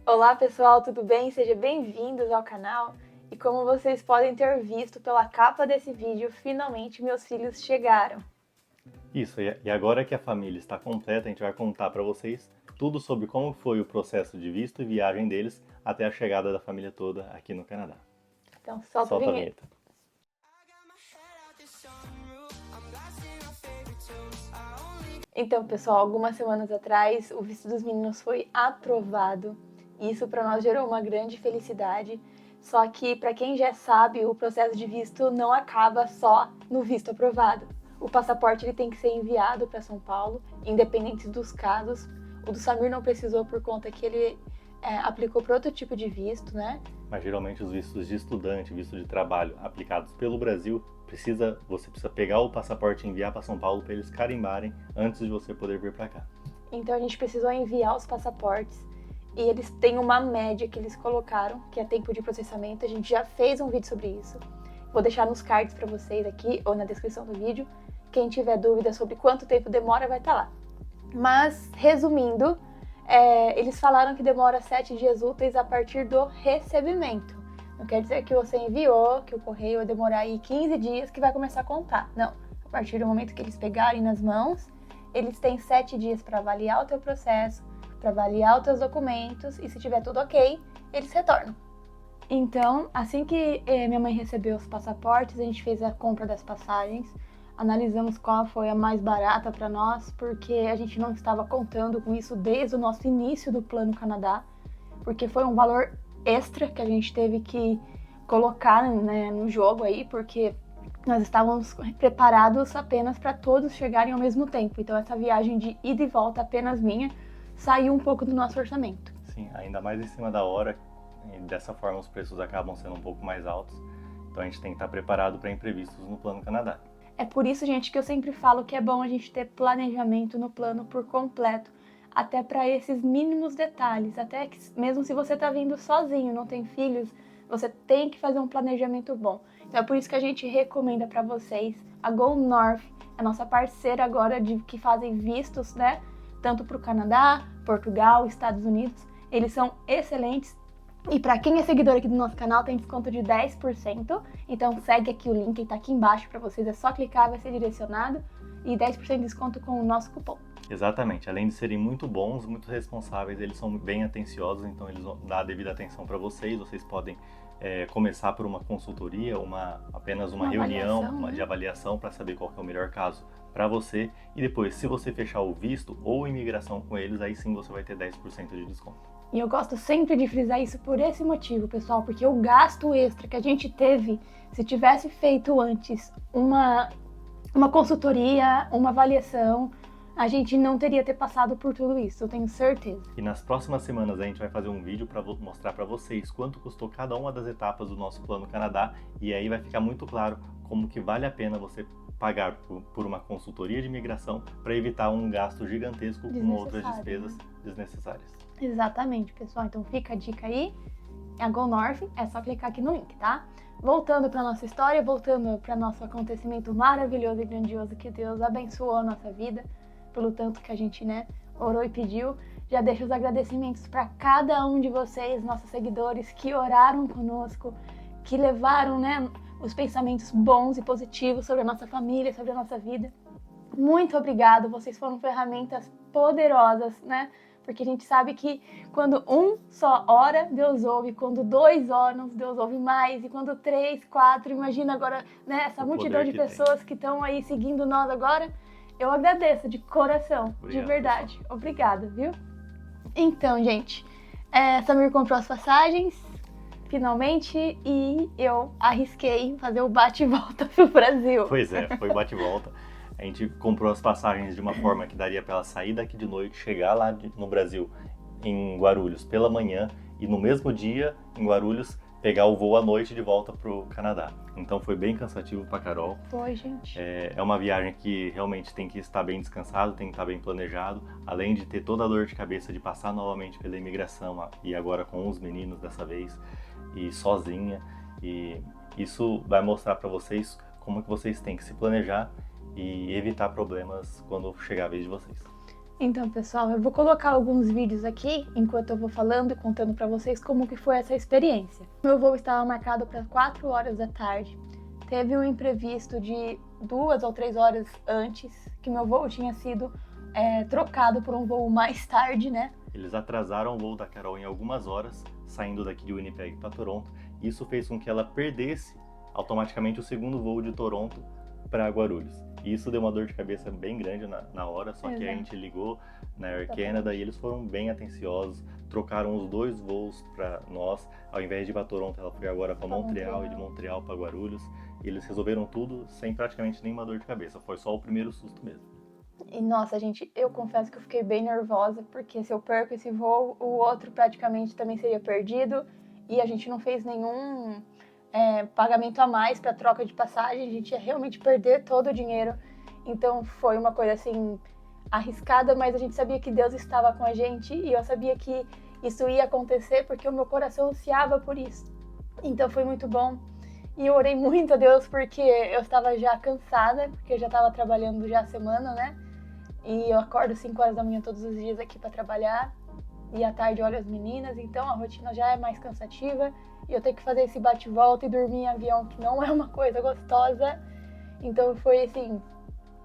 Olá pessoal, tudo bem? Sejam bem-vindos ao canal. E como vocês podem ter visto pela capa desse vídeo, finalmente meus filhos chegaram. Isso, e agora que a família está completa, a gente vai contar para vocês tudo sobre como foi o processo de visto e viagem deles até a chegada da família toda aqui no Canadá. Então solta a vinheta. Então pessoal, algumas semanas atrás o visto dos meninos foi aprovado. Isso para nós gerou uma grande felicidade. Só que para quem já sabe, o processo de visto não acaba só no visto aprovado. O passaporte ele tem que ser enviado para São Paulo, independente dos casos. O do Samir não precisou por conta que ele aplicou para outro tipo de visto, né? Mas geralmente os vistos de estudante, visto de trabalho aplicados pelo Brasil, você precisa pegar o passaporte e enviar para São Paulo para eles carimbarem antes de você poder vir para cá. Então a gente precisou enviar os passaportes e eles têm uma média que eles colocaram, que é tempo de processamento. A gente já fez um vídeo sobre isso. Vou deixar nos cards para vocês aqui ou na descrição do vídeo. Quem tiver dúvida sobre quanto tempo demora vai estar lá. Mas, resumindo, eles falaram que demora 7 dias úteis a partir do recebimento. Não quer dizer que você enviou, que o correio vai demorar aí 15 dias que vai começar a contar. Não, a partir do momento que eles pegarem nas mãos, eles têm 7 dias para avaliar o teu processo, para avaliar os teus documentos e se tiver tudo ok, eles retornam. Então, assim que minha mãe recebeu os passaportes, a gente fez a compra das passagens, analisamos qual foi a mais barata para nós, porque a gente não estava contando com isso desde o nosso início do Plano Canadá, porque foi um valor extra que a gente teve que colocar, né, no jogo aí, porque nós estávamos preparados apenas para todos chegarem ao mesmo tempo. Então essa viagem de ida e volta apenas minha saiu um pouco do nosso orçamento. Sim, ainda mais em cima da hora, e dessa forma os preços acabam sendo um pouco mais altos. Então a gente tem que estar preparado para imprevistos no Plano Canadá. É por isso, gente, que eu sempre falo que é bom a gente ter planejamento no plano por completo, até para esses mínimos detalhes, até que mesmo se você está vindo sozinho, não tem filhos, você tem que fazer um planejamento bom. Então é por isso que a gente recomenda para vocês a Go North, a nossa parceira agora que fazem vistos, né? Tanto para o Canadá, Portugal, Estados Unidos. Eles são excelentes. E para quem é seguidor aqui do nosso canal, tem desconto de 10%. Então segue aqui o link, está aqui embaixo para vocês. É só clicar, vai ser direcionado. E 10% de desconto com o nosso cupom. Exatamente. Além de serem muito bons, muito responsáveis, eles são bem atenciosos. Então eles vão dar a devida atenção para vocês. Vocês podem começar por uma consultoria, apenas uma reunião de avaliação para saber qual que é o melhor caso para você. E depois, se você fechar o visto ou imigração com eles, aí sim você vai ter 10% de desconto. E eu gosto sempre de frisar isso por esse motivo, pessoal, porque o gasto extra que a gente teve, se tivesse feito antes uma consultoria, uma avaliação, a gente não teria ter passado por tudo isso, eu tenho certeza. E nas próximas semanas a gente vai fazer um vídeo para mostrar para vocês quanto custou cada uma das etapas do nosso Plano Canadá, e aí vai ficar muito claro como que vale a pena você pagar por uma consultoria de imigração para evitar um gasto gigantesco com outras despesas desnecessárias. Exatamente, pessoal. Então fica a dica aí. É a Go North, é só clicar aqui no link, tá? Voltando para nossa história, voltando para nosso acontecimento maravilhoso e grandioso que Deus abençoou a nossa vida, pelo tanto que a gente, né, orou e pediu. Já deixo os agradecimentos para cada um de vocês, nossos seguidores, que oraram conosco, que levaram, né, os pensamentos bons e positivos sobre a nossa família, sobre a nossa vida. Muito obrigado, vocês foram ferramentas poderosas, né? Porque a gente sabe que quando um só ora, Deus ouve. Quando 2 oram, Deus ouve mais. E quando 3, 4, imagina agora, né, essa multidão de pessoas que estão aí seguindo nós agora. Eu agradeço de coração, de verdade. Pessoal. Obrigada, viu? Então, gente, Samir comprou as passagens, finalmente, e eu arrisquei fazer o bate e volta pro Brasil. Pois é, foi bate e volta. A gente comprou as passagens de uma forma que daria para ela sair daqui de noite, chegar lá no Brasil, em Guarulhos, pela manhã, e no mesmo dia, em Guarulhos, pegar o voo à noite de volta para o Canadá. Então foi bem cansativo para Carol. Foi, gente. É uma viagem que realmente tem que estar bem descansado, tem que estar bem planejado, além de ter toda a dor de cabeça de passar novamente pela imigração, e agora com os meninos dessa vez, e sozinha. E isso vai mostrar para vocês como que vocês têm que se planejar e evitar problemas quando chegar a vez de vocês. Então, pessoal, eu vou colocar alguns vídeos aqui, enquanto eu vou falando e contando pra vocês como que foi essa experiência. Meu voo estava marcado para 4 horas da tarde. Teve um imprevisto de 2 ou 3 horas antes, que meu voo tinha sido trocado por um voo mais tarde, né? Eles atrasaram o voo da Carol em algumas horas, saindo daqui de Winnipeg para Toronto. Isso fez com que ela perdesse automaticamente o segundo voo de Toronto para Guarulhos. E isso deu uma dor de cabeça bem grande na hora, só que a gente ligou na Air Canada e eles foram bem atenciosos, trocaram os 2 voos para nós. Ao invés de ir para Toronto, ela foi agora para Montreal e de Montreal para Guarulhos. E eles resolveram tudo sem praticamente nenhuma dor de cabeça, foi só o primeiro susto mesmo. E nossa, gente, eu confesso que eu fiquei bem nervosa, porque se eu perco esse voo, o outro praticamente também seria perdido. E a gente não fez nenhum pagamento a mais para troca de passagem, a gente ia realmente perder todo o dinheiro. Então foi uma coisa assim arriscada, mas a gente sabia que Deus estava com a gente e eu sabia que isso ia acontecer porque o meu coração ansiava por isso. Então foi muito bom. E eu orei muito a Deus porque eu estava já cansada, porque eu já estava trabalhando já a semana, né? E eu acordo 5 horas da manhã todos os dias aqui para trabalhar. E à tarde olho as meninas, então a rotina já é mais cansativa. E eu tenho que fazer esse bate-volta e dormir em avião, que não é uma coisa gostosa. Então foi assim,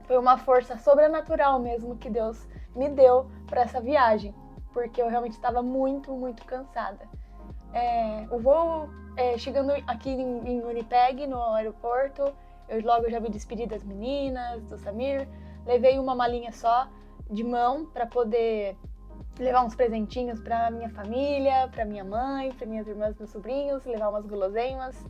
foi uma força sobrenatural mesmo que Deus me deu para essa viagem. Porque eu realmente estava muito, muito cansada. O voo, chegando aqui em Winnipeg, no aeroporto, eu logo já me despedi das meninas, do Samir. Levei uma malinha só de mão para poder levar uns presentinhos para minha família, para minha mãe, para minhas irmãs, meus sobrinhos, levar umas guloseimas.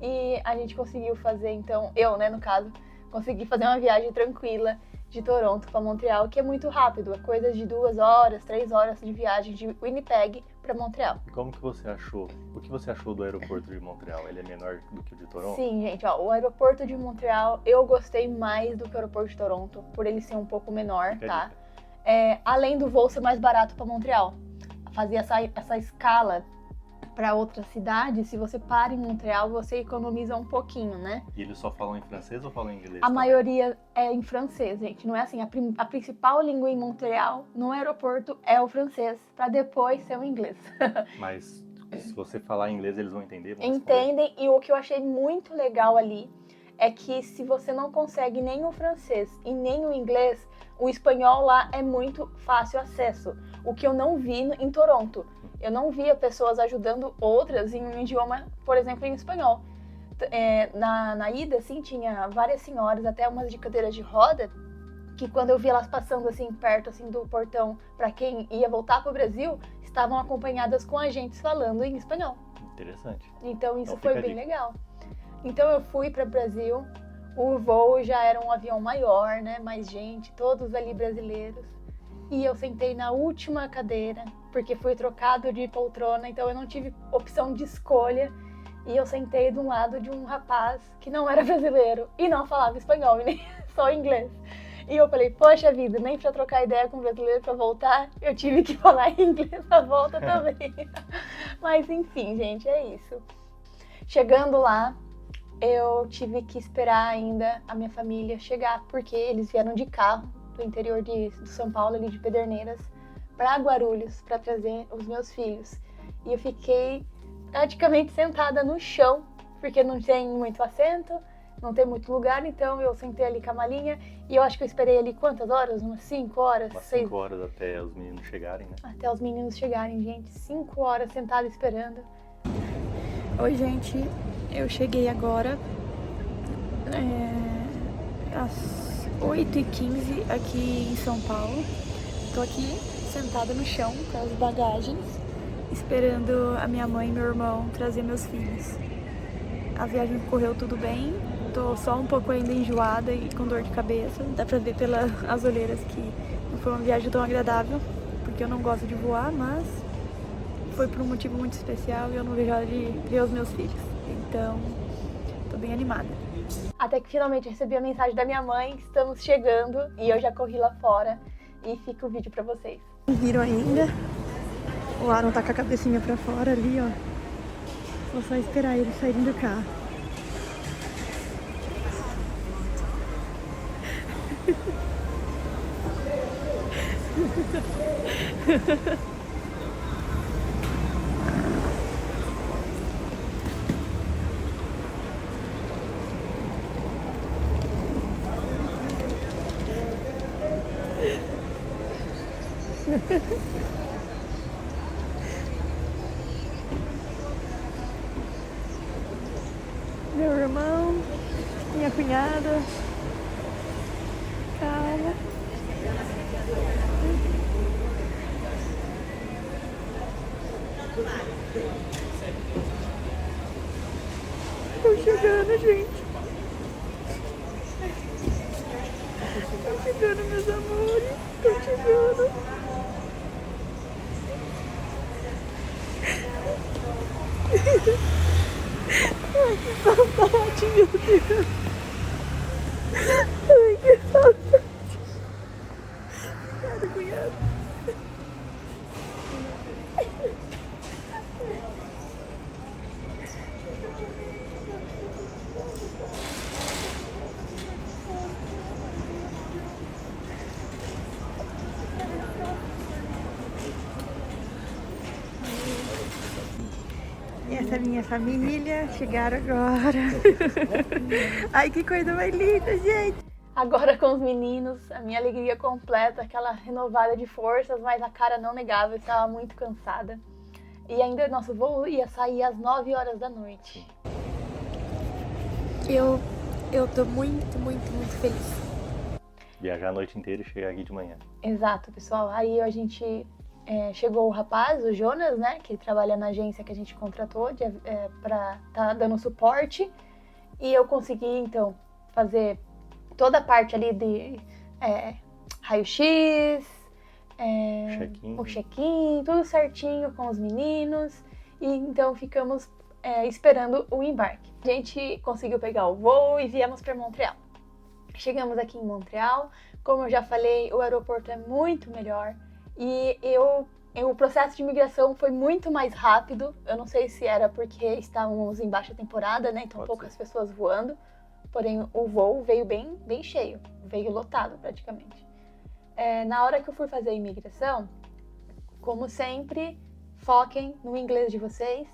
E a gente conseguiu fazer, então, eu, né, no caso, consegui fazer uma viagem tranquila de Toronto para Montreal, que é muito rápido, é coisa de 2 horas, 3 horas de viagem de Winnipeg para Montreal. E como que você achou? O que você achou do aeroporto de Montreal? Ele é menor do que o de Toronto? Sim, gente, ó, o aeroporto de Montreal eu gostei mais do que o aeroporto de Toronto, por ele ser um pouco menor, tá? Além do voo ser mais barato para Montreal. Fazer essa escala para outra cidade, se você para em Montreal, você economiza um pouquinho, né? E eles só falam em francês ou falam em inglês? A maioria é em francês, gente. Não é assim, a principal língua em Montreal, no aeroporto, é o francês, para depois ser o inglês. Mas se você falar inglês, eles vão entender? Entendem, e o que eu achei muito legal ali é que se você não consegue nem o francês e nem o inglês, o espanhol lá é muito fácil acesso. O que eu não vi em Toronto. Eu não via pessoas ajudando outras em um idioma, por exemplo, em espanhol. Na ida, assim, tinha várias senhoras, até umas de cadeiras de roda, que quando eu vi elas passando assim perto assim do portão para quem ia voltar para o Brasil, estavam acompanhadas com agentes falando em espanhol. Interessante. Então isso foi bem legal. Então eu fui para o Brasil, o voo já era um avião maior, né, mais gente, todos ali brasileiros. E eu sentei na última cadeira, porque fui trocado de poltrona, então eu não tive opção de escolha. E eu sentei de um lado de um rapaz que não era brasileiro e não falava espanhol, e nem só inglês. E eu falei, poxa vida, nem pra trocar ideia com o brasileiro pra voltar, eu tive que falar inglês na volta também. Mas enfim, gente, é isso. Chegando lá, eu tive que esperar ainda a minha família chegar, porque eles vieram de carro do interior de São Paulo, ali de Pederneiras, para Guarulhos, para trazer os meus filhos. E eu fiquei praticamente sentada no chão, porque não tem muito assento, não tem muito lugar, então eu sentei ali com a malinha e eu acho que eu esperei ali quantas horas? Umas 5 horas? Umas 5 horas até os meninos chegarem, né? Até os meninos chegarem, gente. 5 horas sentada esperando. Oi, gente. Eu cheguei agora às 8h15 aqui em São Paulo. Tô aqui sentada no chão com as bagagens, esperando a minha mãe e meu irmão trazer meus filhos. A viagem correu tudo bem, tô só um pouco ainda enjoada e com dor de cabeça. Dá pra ver pelas olheiras que não foi uma viagem tão agradável, porque eu não gosto de voar, mas foi por um motivo muito especial e eu não vejo a hora de ver os meus filhos. Então, tô bem animada. Até que finalmente recebi a mensagem da minha mãe que estamos chegando e eu já corri lá fora e fica o vídeo pra vocês. Não viram ainda? O Aaron tá com a cabecinha pra fora ali, ó. Vou só esperar eles saírem do carro. Meu irmão, minha cunhada. Calma. Tô chegando, gente. Tô chegando, meus amores. Tô chegando. Ai, que saudade, meu Deus. Ai, que saudade. Obrigada, cunhado. Essa é minha família, chegaram agora. Ai, que coisa mais linda, gente. Agora com os meninos, a minha alegria completa, aquela renovada de forças, mas a cara não negava, eu estava muito cansada. E ainda nosso voo ia sair às 9 horas da noite. Eu tô muito feliz. Viajar a noite inteira e chegar aqui de manhã. Exato, pessoal. Aí a gente... chegou o rapaz, o Jonas, né, que trabalha na agência que a gente contratou para tá dando suporte, e eu consegui, então, fazer toda a parte ali de raio-x, o check-in, tudo certinho com os meninos, e então ficamos esperando o embarque. A gente conseguiu pegar o voo e viemos para Montreal. Chegamos aqui em Montreal, como eu já falei, o aeroporto é muito melhor. E o processo de imigração foi muito mais rápido. Eu não sei se era porque estávamos em baixa temporada, né? Então poucas pessoas voando. Porém, o voo veio bem cheio. Veio lotado, praticamente. Na hora que eu fui fazer a imigração, como sempre, foquem no inglês de vocês.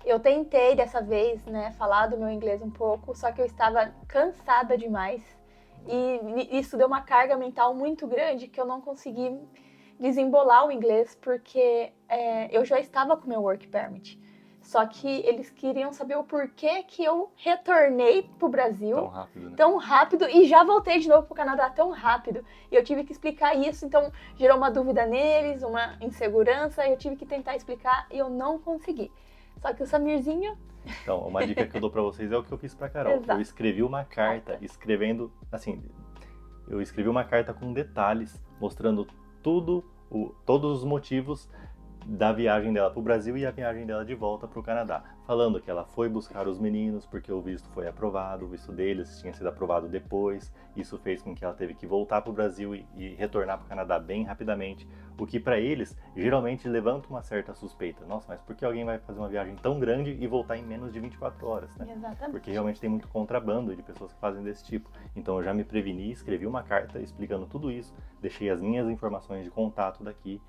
Eu tentei dessa vez, né, falar do meu inglês um pouco, só que eu estava cansada demais. E isso deu uma carga mental muito grande que eu não consegui desembolar o inglês, porque eu já estava com meu work permit. Só que eles queriam saber o porquê que eu retornei pro Brasil tão rápido, né? Tão rápido e já voltei de novo pro Canadá tão rápido. E eu tive que explicar isso, então gerou uma dúvida neles, uma insegurança, eu tive que tentar explicar e eu não consegui. Só que o Samirzinho... Então, uma dica que eu dou pra vocês é o que eu fiz pra Carol. Exato. Eu escrevi uma carta, escrevendo, assim, eu escrevi uma carta com detalhes, mostrando todos os motivos da viagem dela para o Brasil e a viagem dela de volta para o Canadá, falando que ela foi buscar os meninos porque o visto foi aprovado, o visto deles tinha sido aprovado depois, isso fez com que ela teve que voltar para o Brasil e retornar para o Canadá bem rapidamente, o que para eles geralmente levanta uma certa suspeita. Nossa, mas por que alguém vai fazer uma viagem tão grande e voltar em menos de 24 horas, né? Exatamente. Porque realmente tem muito contrabando de pessoas que fazem desse tipo. Então eu já me preveni, escrevi uma carta explicando tudo isso, deixei as minhas informações de contato daqui,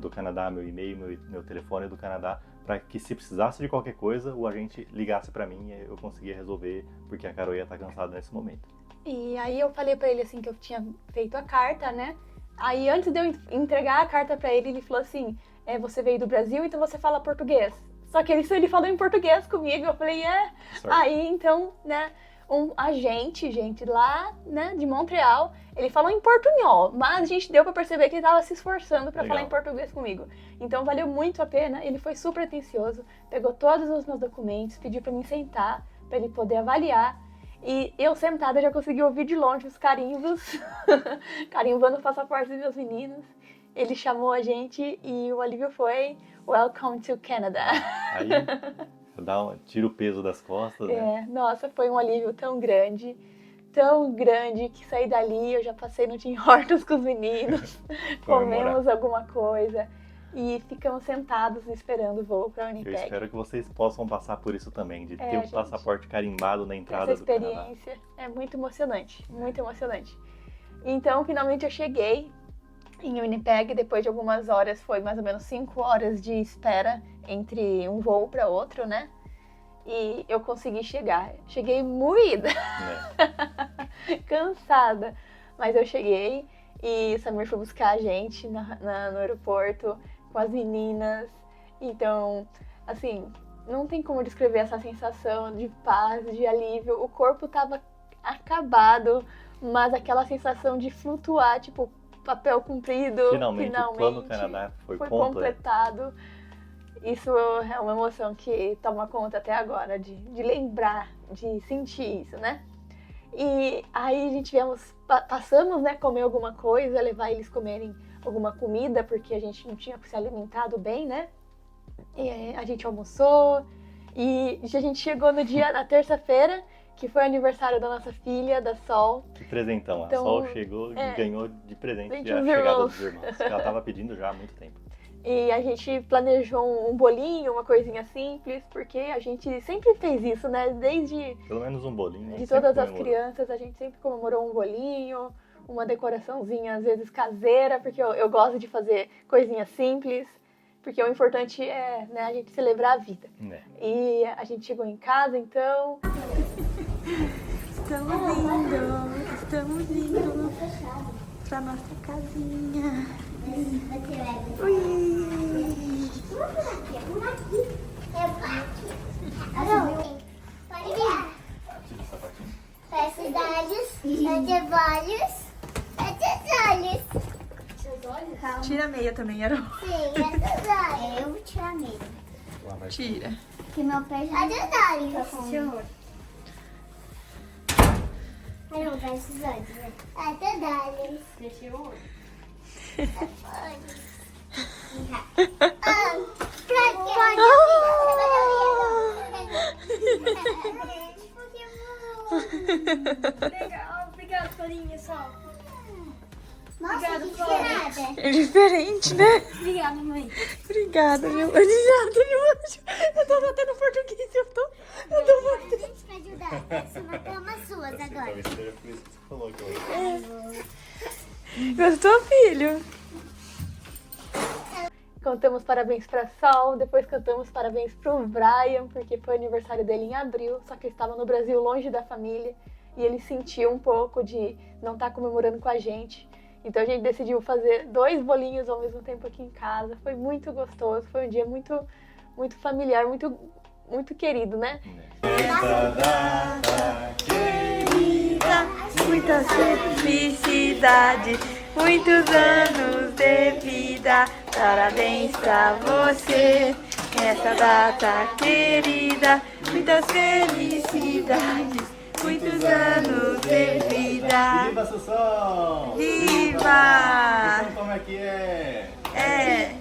do Canadá, meu e-mail, meu telefone do Canadá, para que se precisasse de qualquer coisa, o agente ligasse para mim e eu conseguia resolver, porque a Carol ia estar cansada nesse momento. E aí eu falei para ele assim que eu tinha feito a carta, né? Aí antes de eu entregar a carta para ele, ele falou assim, você veio do Brasil, então você fala português. Só que ele falou em português comigo, eu falei, Aí então, né, um agente, gente, lá, né, de Montreal, ele falou em portunhol, mas a gente deu pra perceber que ele tava se esforçando pra falar em português comigo. Então valeu muito a pena, ele foi super atencioso, pegou todos os meus documentos, pediu pra mim sentar, pra ele poder avaliar. E eu sentada já consegui ouvir de longe os carimbos, carimbando o passaporte dos meus meninos. Ele chamou a gente e o alívio foi Welcome to Canada. Aí tira o peso das costas, né? Nossa, foi um alívio tão grande que saí dali, eu já passei no Tim Hortons com os meninos, comemos alguma coisa e ficamos sentados esperando o voo para a Winnipeg. Eu espero que vocês possam passar por isso também, de ter o passaporte carimbado na entrada do Canadá. Essa experiência é muito emocionante, muito emocionante. Então, finalmente eu cheguei. em Winnipeg. Depois de algumas horas, foi mais ou menos 5 horas de espera entre um voo para outro, né? E eu consegui chegar. Cheguei moída, cansada, mas eu cheguei e Samir foi buscar a gente no aeroporto com as meninas. Então, assim, não tem como descrever essa sensação de paz, de alívio. O corpo tava acabado, mas aquela sensação de flutuar, tipo, papel cumprido. Finalmente o Plano Canadá foi completado. Isso é uma emoção que toma conta até agora, de lembrar, de sentir isso, né? E aí a gente passamos, né, comer alguma coisa, levar eles comerem alguma comida, porque a gente não tinha se alimentado bem, né? E a gente almoçou e a gente chegou na terça-feira, que foi o aniversário da nossa filha, da Sol. Que presentão, então, a Sol chegou e ganhou de presente a chegada dos irmãos, que ela estava pedindo já há muito tempo. E a gente planejou um bolinho, uma coisinha simples, porque a gente sempre fez isso, né? Desde... Pelo menos um bolinho. De todas as crianças, a gente sempre comemorou um bolinho, uma decoraçãozinha, às vezes caseira, porque eu gosto de fazer coisinhas simples, porque o importante é, né, a gente celebrar a vida. E a gente chegou em casa, então... Estamos indo pra nossa casinha. Ui. Pode vir. Fecha os olhos. Tira a meia também, Aaron. Sim, eu vou tirar a meia. Tira. Que meu pé já tá olhos. Ai, não, fecha os olhos. Até dá-lhes. Fecha o olho. Legal, obrigada, Florinha, Sol. Nossa, que diferente. É diferente, né? Obrigada, mãe. Obrigada, meu anjo. Eu tô batendo português, eu tô A gente vai ajudar. Essa é uma cama suas agora. Talvez seja por isso que você falou que eu... Gostou, filho? Cantamos parabéns pra Sol, depois cantamos parabéns pro Brian, porque foi aniversário dele em abril, só que ele estava no Brasil longe da família e ele sentiu um pouco de não estar comemorando com a gente. Então a gente decidiu fazer 2 bolinhos ao mesmo tempo aqui em casa. Foi muito gostoso, foi um dia muito, muito familiar, muito, muito querido, né? Querida, muita felicidade, muitos anos de vida. Parabéns pra você, nessa data querida. Muitas felicidades, muitos anos de vida. Viva, Susson! Viva! Então como é que é? É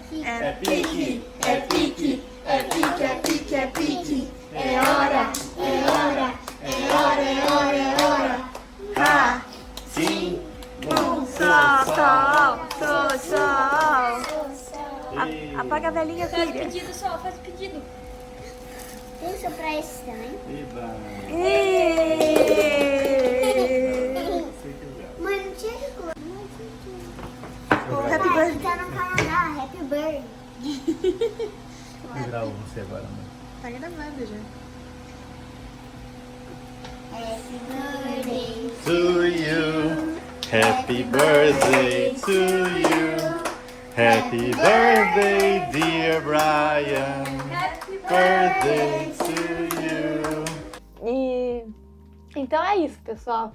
pique, é pique, é pique, é pique, é pique. É hora, é hora, é hora, é hora, é hora. Ha! Sim! Sol. Apaga a velhinha, Faz o filha. pedido, Sol, faz o pedido. Deixa pra esse também. Viva! Mãe, não tinha de cor. Happy birthday. Tá no Canadá, happy birthday. Eu gravo você agora, mãe. Tá gravando já. Happy birthday. To you, happy birthday to you. Happy birthday, dear Brian. Happy Birthday to you. E então é isso, pessoal.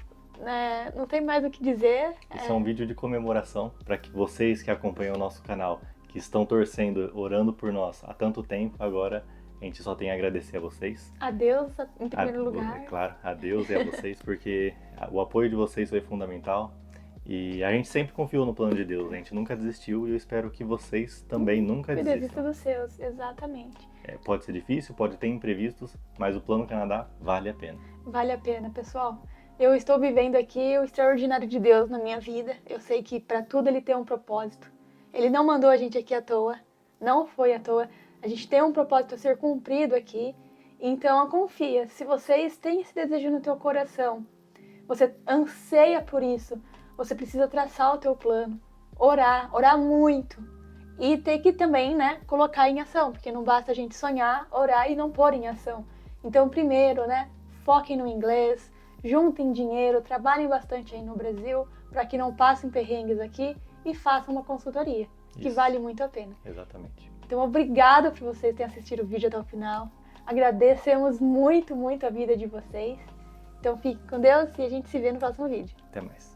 Não tem mais o que dizer. Esse é um vídeo de comemoração para que vocês que acompanham o nosso canal, que estão torcendo, orando por nós há tanto tempo, agora a gente só tem a agradecer a vocês. A Deus em primeiro lugar. Claro, a Deus e a vocês, porque o apoio de vocês foi fundamental. E a gente sempre confiou no plano de Deus, a gente nunca desistiu e eu espero que vocês também nunca Desista desistam. dos seus, exatamente. Pode ser difícil, pode ter imprevistos, mas o Plano Canadá vale a pena. Vale a pena, pessoal. Eu estou vivendo aqui o extraordinário de Deus na minha vida. Eu sei que para tudo ele tem um propósito. Ele não mandou a gente aqui à toa, não foi à toa. A gente tem um propósito a ser cumprido aqui. Então confia, se vocês têm esse desejo no teu coração, você anseia por isso, você precisa traçar o teu plano. orar muito. E ter que também, né, colocar em ação, porque não basta a gente sonhar, orar e não pôr em ação. Então, primeiro, né, foquem no inglês, juntem dinheiro, trabalhem bastante aí no Brasil, para que não passem perrengues aqui e façam uma consultoria, que Isso. vale muito a pena. Exatamente. Então, obrigada por vocês terem assistido o vídeo até o final. Agradecemos muito, muito a vida de vocês. Então, fiquem com Deus e a gente se vê no próximo vídeo. Até mais.